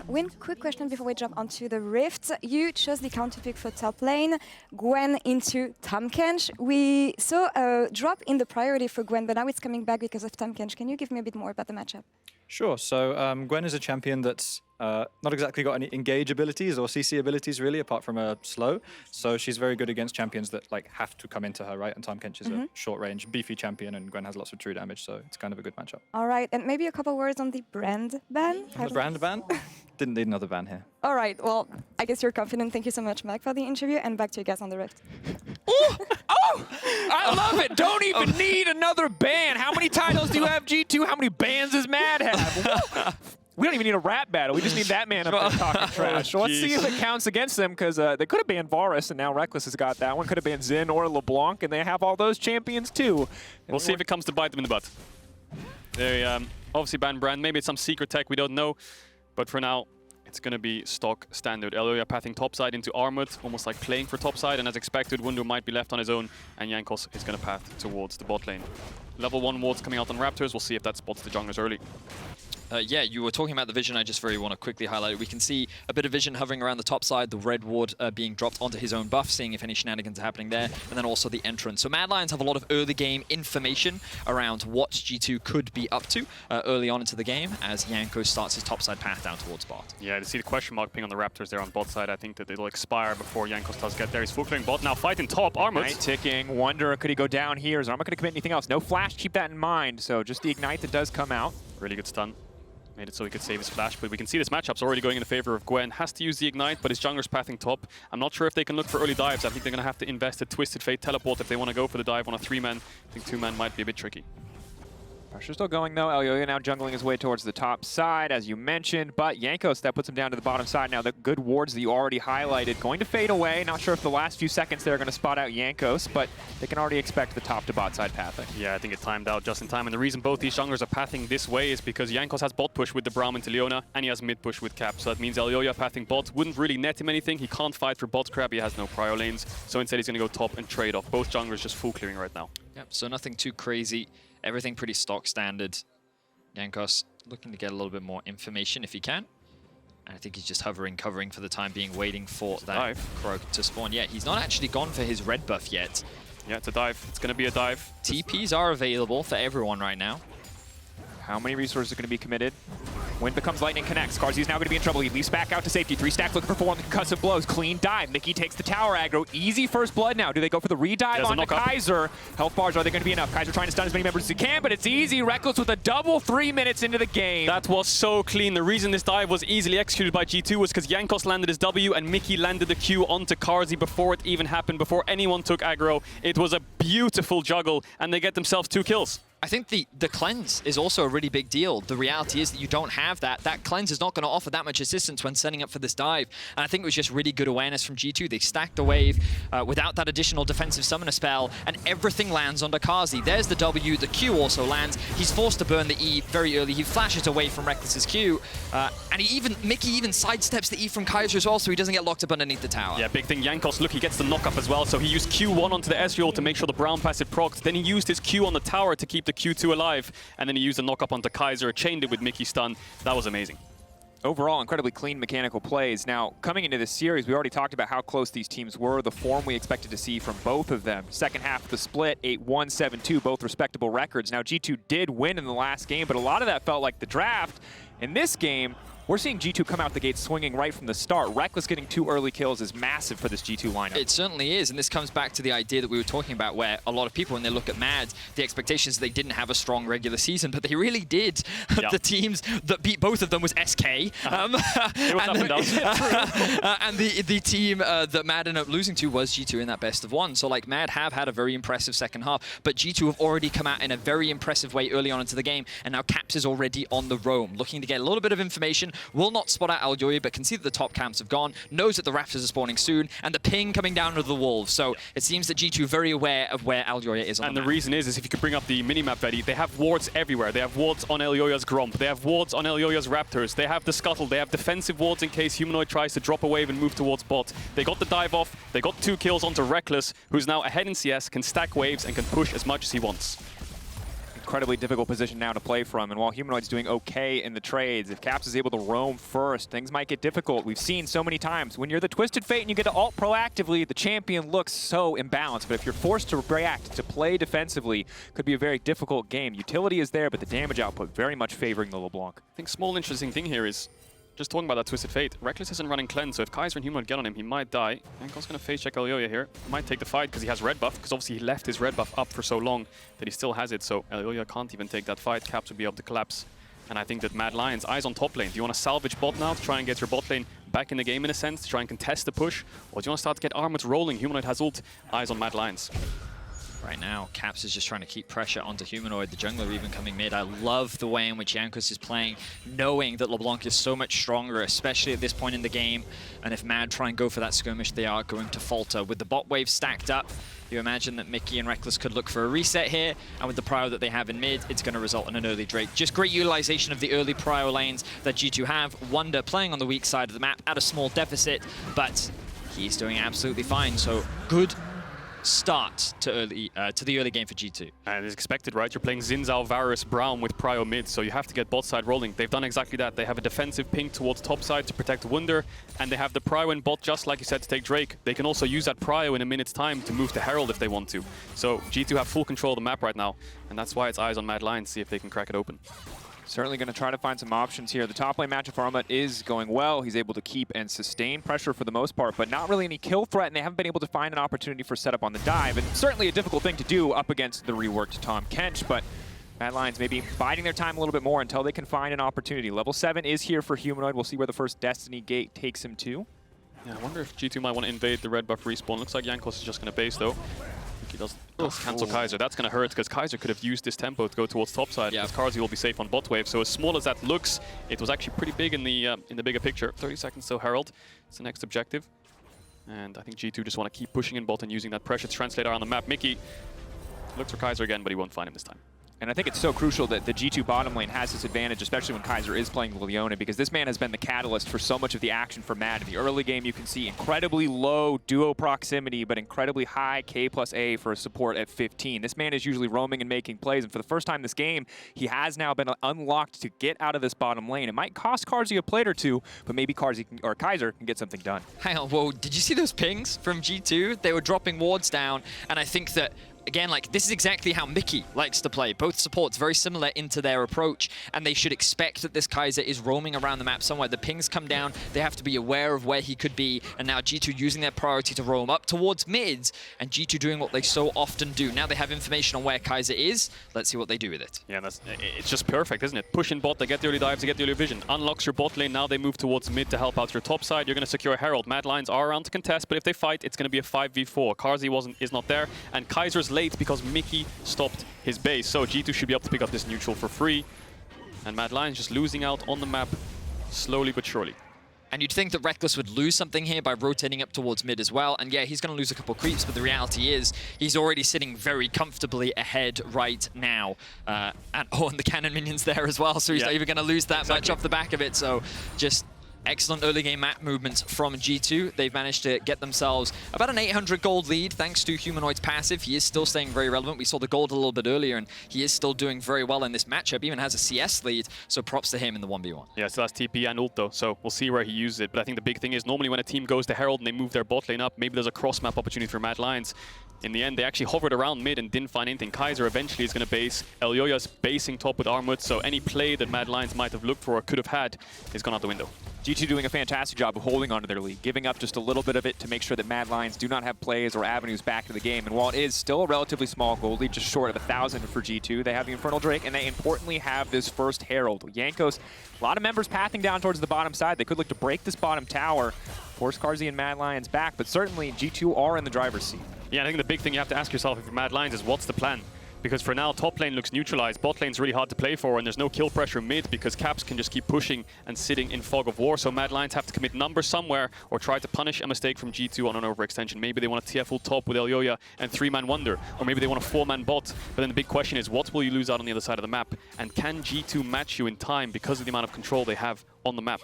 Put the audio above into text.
One quick question before we jump onto the Rift. You chose the counter pick for top lane, Gwen into Tahm Kench. We saw a drop in the priority for Gwen, but now it's coming back because of Tahm Kench. Can you give me a bit more about the matchup? Sure. So Gwen is a champion that's not exactly got any engage abilities or CC abilities really, apart from a slow. So she's very good against champions that like have to come into her, right? And Tahm Kench is a short-range, beefy champion, and Gwen has lots of true damage, so it's kind of a good matchup. All right, and maybe a couple words on the brand ban. The brand ban? Didn't need another ban here. All right. Well, I guess you're confident. Thank you so much, Mac, for the interview, and back to you guys on the Rift. Oh, I love it. Don't even need another ban. How many titles do you have, G2? How many bans does Mad have? We don't even need a rap battle. We just need that man up there talking trash. So let's see if it counts against them, because they could have banned Varus, and now Reckless has got that one. Could have banned Xin or LeBlanc, and they have all those champions too. We'll see if it comes to bite them in the butt. They obviously banned Brand. Maybe it's some secret tech, we don't know. But for now, it's going to be stock standard. Elioya pathing topside into Armored, almost like playing for topside. And as expected, Wundo might be left on his own, and Jankos is going to path towards the bot lane. Level 1 wards coming out on Raptors. We'll see if that spots the junglers early. Yeah, you were talking about the vision. I just very want to quickly highlight it. We can see a bit of vision hovering around the top side, the red ward being dropped onto his own buff, seeing if any shenanigans are happening there, and then also the entrance. So Mad Lions have a lot of early game information around what G2 could be up to early on into the game as Jankos starts his topside path down towards bot. Yeah, to see the question mark ping on the Raptors there on bot side, I think that it'll expire before Jankos does get there. He's full clearing bot, now fighting top, Armored. Ignite ticking, wonder could he go down here? Is Armored going to commit anything else? No flash, keep that in mind. So just the Ignite that does come out. Really good stun. Made it so he could save his flash, but we can see this matchup's already going in the favor of Gwen. Has to use the Ignite, but his jungler's pathing top. I'm not sure if they can look for early dives. I think they're going to have to invest a Twisted Fate teleport if they want to go for the dive on a 3-man. I think 2-man might be a bit tricky. Pressure still going though. Elioya now jungling his way towards the top side, as you mentioned, but Jankos, that puts him down to the bottom side. Now the good wards that you already highlighted going to fade away. Not sure if the last few seconds they're going to spot out Jankos, but they can already expect the top to bot side pathing. Yeah, I think it timed out just in time, and the reason both these junglers are pathing this way is because Jankos has bot push with the Braum into Leona, and he has mid push with Cap, so that means Elioya pathing bot wouldn't really net him anything. He can't fight for bot crab, he has no prio lanes, so instead he's going to go top and trade off. Both junglers just full clearing right now. Yep, so nothing too crazy, everything pretty stock standard. Jankos looking to get a little bit more information if he can. And I think he's just hovering, covering for the time being, waiting for that Croak to spawn. Yeah, he's not actually gone for his red buff yet. Yeah, it's a dive. It's going to be a dive. TPs are available for everyone right now. How many resources are going to be committed? Wind becomes lightning connects. Carzzi's now going to be in trouble. He leaps back out to safety. 3-stack looking for 4 concussive blows. Clean dive. Mickey takes the tower aggro. Easy first blood now. Do they go for the redive onto Kaiser? Health bars, are they going to be enough? Kaiser trying to stun as many members as he can, but it's easy. Reckless with a double 3 minutes into the game. That was so clean. The reason this dive was easily executed by G2 was because Jankos landed his W and Mickey landed the Q onto Carzzi before it even happened, before anyone took aggro. It was a beautiful juggle, and they get themselves 2 kills. I think the cleanse is also a really big deal. The reality is that you don't have that. That cleanse is not going to offer that much assistance when setting up for this dive. And I think it was just really good awareness from G2. They stacked a wave without that additional defensive summoner spell, and everything lands onto Carzzi. There's the W, the Q also lands. He's forced to burn the E very early. He flashes away from Reckless's Q, and Mickey even sidesteps the E from Kaiser as well, so he doesn't get locked up underneath the tower. Yeah, big thing. Jankos, look, he gets the knock-up as well. So he used Q1 onto the Ezreal to make sure the Braum passive procced. Then he used his Q on the tower to keep the Q2 alive, and then he used a knock-up onto Kaiser, chained it with Mickey stun. That was amazing. Overall, incredibly clean mechanical plays. Now, coming into this series, we already talked about how close these teams were, the form we expected to see from both of them. Second half of the split, 8-1, 7-2, both respectable records. Now, G2 did win in the last game, but a lot of that felt like the draft. In this game, we're seeing G2 come out the gate swinging right from the start. Reckless getting 2 early kills is massive for this G2 lineup. It certainly is, and this comes back to the idea that we were talking about, where a lot of people, when they look at Mad, the expectations they didn't have a strong regular season, but they really did. Yeah. The teams that beat both of them was SK. It was up and down. And the team that Mad ended up losing to was G2 in that best of 1. So like Mad have had a very impressive second half, but G2 have already come out in a very impressive way early on into the game, and now Caps is already on the roam, looking to get a little bit of information. Will not spot out Elioya, but can see that the top camps have gone, knows that the Raptors are spawning soon, and the ping coming down to the Wolves. So it seems that G2 very aware of where Elioya is on and the map. map. Reason is if you could bring up the minimap ready, they have wards everywhere. They have wards on Elioya's Gromp, they have wards on Elioya's Raptors, they have the Scuttle, they have defensive wards in case Humanoid tries to drop a wave and move towards bot. They got the dive off, they got 2 kills onto Reckless, who's now ahead in CS, can stack waves and can push as much as he wants. incredibly difficult position now to play from. And while Humanoid's doing okay in the trades, if Caps is able to roam first, things might get difficult. We've seen so many times when you're the Twisted Fate and you get to ult proactively, the champion looks so imbalanced. But if you're forced to react, to play defensively, could be a very difficult game. Utility is there, but the damage output very much favoring the LeBlanc. I think small interesting thing here is, just talking about that Twisted Fate, Reckless isn't running Cleanse, so if Kaiser and Humanoid get on him, he might die. Yanko's going to face check Elyoya here. He might take the fight because he has red buff, because obviously he left his red buff up for so long that he still has it, so Elyoya can't even take that fight. Caps would be able to collapse. And I think that Mad Lions, eyes on top lane. Do you want to salvage bot now to try and get your bot lane back in the game in a sense, to try and contest the push? Or do you want to start to get Armut rolling? Humanoid has ult, eyes on Mad Lions. Right now, Caps is just trying to keep pressure onto Humanoid, the jungler even coming mid. I love the way in which Jankos is playing, knowing that LeBlanc is so much stronger, especially at this point in the game. And if Mad try and go for that skirmish, they are going to falter. With the bot wave stacked up, you imagine that Mickey and Reckless could look for a reset here, and with the prio that they have in mid, it's going to result in an early Drake. Just great utilization of the early prio lanes that G2 have. Wonder playing on the weak side of the map at a small deficit, but he's doing absolutely fine. So good start to the early game for G2. And it's expected, right? You're playing Zinzao, Varus, Brown with prio mid, so you have to get bot side rolling. They've done exactly that. They have a defensive ping towards top side to protect Wunder, and they have the prio in bot, just like you said, to take Drake. They can also use that prio in a minute's time to move to Herald if they want to. So G2 have full control of the map right now, and that's why it's eyes on Mad Lions, see if they can crack it open. Certainly going to try to find some options here. The top lane matchup for Armut is going well. He's able to keep and sustain pressure for the most part, but not really any kill threat, and they haven't been able to find an opportunity for setup on the dive. And certainly a difficult thing to do up against the reworked Tom Kench, but Mad Lions maybe biding their time a little bit more until they can find an opportunity. Level 7 is here for Humanoid. We'll see where the first Destiny Gate takes him to. Yeah, I wonder if G2 might want to invade the red buff respawn. Looks like Jankos is just going to base though. He does cancel Kaiser. That's going to hurt because Kaiser could have used this tempo to go towards top side. Because Karzi will be safe on bot wave. So as small as that looks, it was actually pretty big in the bigger picture. 30 seconds till Herald. It's the next objective. And I think G2 just want to keep pushing in bot and using that pressure to translate around the map. Mickey looks for Kaiser again, but he won't find him this time. And I think it's so crucial that the G2 bottom lane has this advantage, especially when Kaiser is playing Leona, because this man has been the catalyst for so much of the action for Mad. In the early game, you can see incredibly low duo proximity, but incredibly high K+A for a support at 15. This man is usually roaming and making plays, and for the first time this game, he has now been unlocked to get out of this bottom lane. It might cost Karzi a plate or two, but maybe Kaiser can get something done. Hang on, whoa, did you see those pings from G2? They were dropping wards down, and I think that again, like, this is exactly how Mickey likes to play. Both supports very similar into their approach, and they should expect that this Kaiser is roaming around the map somewhere. The pings come down, they have to be aware of where he could be, and now G2 using their priority to roam up towards mids, and G2 doing what they so often do. Now they have information on where Kaiser is. Let's see what they do with it. Yeah, it's just perfect, isn't it? Push in bot, they get the early dives, they get the early vision. Unlocks your bot lane, now they move towards mid to help out your top side. You're going to secure Herald. Mad Lions are around to contest, but if they fight, it's going to be a 5v4. Karzi is not there, and Kaiser's late because Mickey stopped his base, so G2 should be able to pick up this neutral for free. And Mad Lions just losing out on the map slowly but surely. And you'd think that Reckless would lose something here by rotating up towards mid as well. And yeah, he's going to lose a couple creeps, but the reality is he's already sitting very comfortably ahead right now. And the cannon minions there as well, so he's not even going to lose that much off the back of it. So just excellent early game map movements from G2. They've managed to get themselves about an 800 gold lead thanks to Humanoid's passive. He is still staying very relevant. We saw the gold a little bit earlier, and he is still doing very well in this matchup. Even has a CS lead, so props to him in the 1v1. Yeah, still has TP and ult though, so we'll see where he uses it. But I think the big thing is normally when a team goes to Herald and they move their bot lane up, maybe there's a cross-map opportunity for Mad Lions. In the end, they actually hovered around mid and didn't find anything. Kaiser eventually is going to base. Elyoya's basing top with Armut, so any play that Mad Lions might have looked for or could have had is gone out the window. G2 doing a fantastic job of holding onto their lead, giving up just a little bit of it to make sure that Mad Lions do not have plays or avenues back to the game. And while it is still a relatively small gold lead, just short of 1,000 for G2, they have the Infernal Drake, and they importantly have this first Herald. Jankos, a lot of members pathing down towards the bottom side. They could look to break this bottom tower, force Karzi and Mad Lions back, but certainly G2 are in the driver's seat. Yeah, I think the big thing you have to ask yourself if you're Mad Lions is what's the plan? Because for now, top lane looks neutralized, bot lane's really hard to play for, and there's no kill pressure mid because Caps can just keep pushing and sitting in fog of war. So Mad Lions have to commit numbers somewhere or try to punish a mistake from G2 on an overextension. Maybe they want a TF ult top with Elyoya and 3-man Wonder, or maybe they want a 4-man bot. But then the big question is, what will you lose out on the other side of the map? And can G2 match you in time because of the amount of control they have on the map?